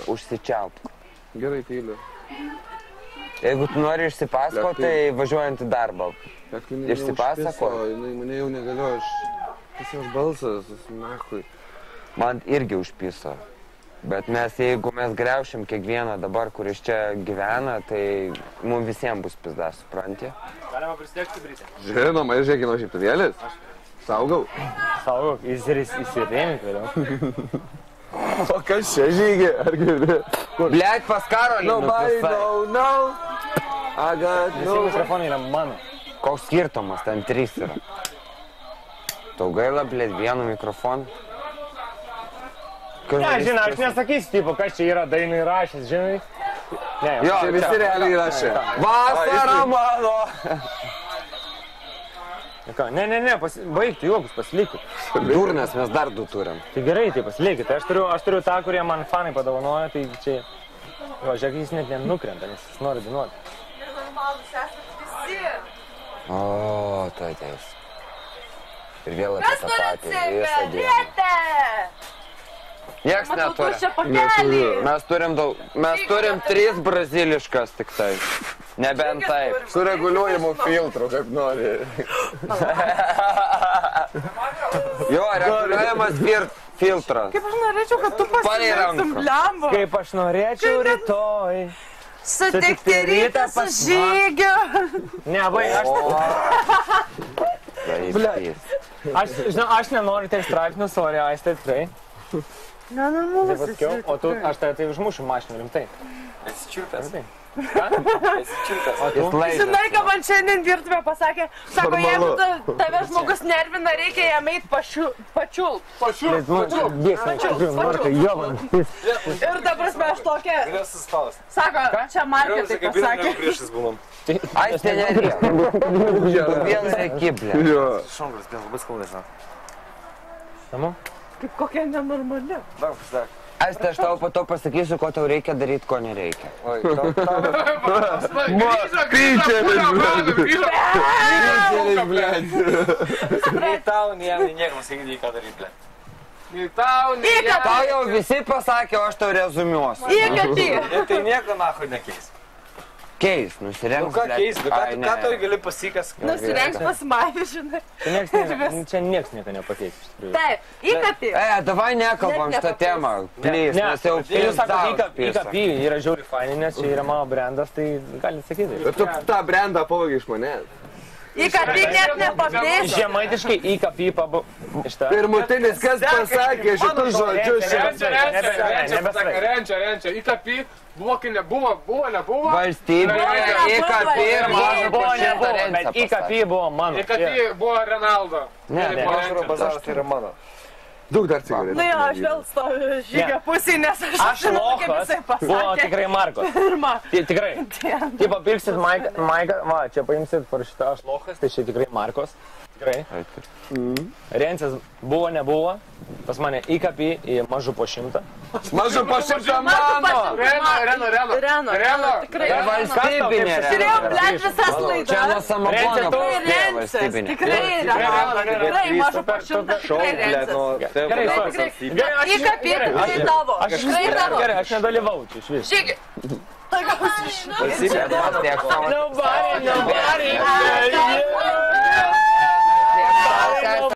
užsičiaupk. Gerai, tyliu. Jeigu tu nori išsipasako, tai važiuojant į darbą. Išsipasako. Mane jau negaliu, tas balsas, nahui. Man irgi užpiso. Bet jeigu mes griaušim kiekvieną dabar, kuris čia gyvena, tai mums visiems bus pizda, supranti? Galima pristiekti britę. Žinoma, žiūrėkino šyptuvėlis. Saugau. Saugau, įsirėmink vėliau. O kas čia žygė, ar girdi? Bliat, pas Karolį. Nobody know. Visi mikrofonai yra mano. Koks skirtumas, ten 3 yra. Tau gaila, bliat, vienu mikrofonu. Ne, žinai, aš nesakysiu, tipo, kas čia yra dainų įrašęs, žinai. Jo, čia visi realiai įrašė. Vasara mano! Ne, baigti juokus, pasilikit. Durnas, mes dar 2 turim. Tai gerai, tai pasilikit. Aš turiu tą, kurie man fanai padovanoja, tai čia... Jo, žiūrėk, jis net nenukrenta, nes jis nori dainuoti. Normalus esat visi. O, tai ateis. Ir vėl apie tą patį visą dieną. Nieks neturi. Mes turim 3 braziliškas tik tai. Nebent taip. Su reguliuojimu filtru, kaip nori. Jo, reguliuojamas filtras. Kaip aš norėčiau, kad tu pasiliktum blembo. Kaip aš norėčiau rytoj. Sutikti rytą su žygiu. Ne, aš nenoriu tiek straipsnių, sorry, Aistė, tikrai. Nenormalus esi. O tu, aš tai užmušiu mašiną, rimtai. Esi čiulpęs. Ką? Esi čiulpęs. O tu? Žinai, ką man šiandien virtuvė pasakė, sako, jeigu tave žmogus nervina, reikia jam eit pačiult. Ir ta prasme, aš tokia... Sako, čia Markė taip pasakė. Aistė nerėk. Vieną rekiblę. Šongras, labai skauda, žinau. Samu? Kaip kokia nenormali. Daug, pasak. Aistė, aš tau po to pasakysiu, ko tau reikia daryti, ko nereikia. Oi, tau. Nei tau, nei jam, nei niekam sakyti, ką daryti, ble. Nei tau, nei jam. Tau jau visi pasakė, o aš tau rezumiuosiu. Įkatį. Tai nieko nahui nekeis. Keis, nusirengs. Nu ką keis, ką tu gali pasikas? Nusirengs pas mane, žinai. Čia nieks nieko nepakeis. Taip, įkatį. Davai nekalbam šitą temą, please, nes jau jūs sakot, IKP yra žiauri faini, nes čia yra mano brandas, tai galit sakyti. Ir tu tą brandą pavogė iš manęs. IKP net nepapėsiu. Žemaitiškai IKP pabu... Pirmutinis, kas pasakė šitus žodžius? Renčia, IKP buvo, kai nebuvo. Valstybė, IKP ir mažo po šimtą Renčia. Bet IKP buvo mano. IKP buvo Renaldo. Ne, Mažro bazaras tai yra mano. Daug dar cigarečių. Na jo, aš vėl stoviu žygio pusėj, nes aš žinau, kaip jisai pasakė. Buvo tikrai Markos. Tikrai. Tipo, pirksit Maiką, va, čia paimsit parašytą aš lochas, tai čia tikrai Markos. Tikrai. Rencas buvo, nebuvo. Pas mane IKP į mažų po 100. Mažų po 100 mano! Reno. Tikrai. Valstybinė. Žiūrėjau, blėt, visas laidas. Čia nuo Samabono prasidėjo valstybinė. Tikrai Reno. Tikrai mažų po 100. Tikrai Rencas. IKP tikrai tavo. Tikrai tavo. Gerai, aš nedalyvaučiu iš vis. Žygi. Tai ką pasišinau. Valstybė. Nobody.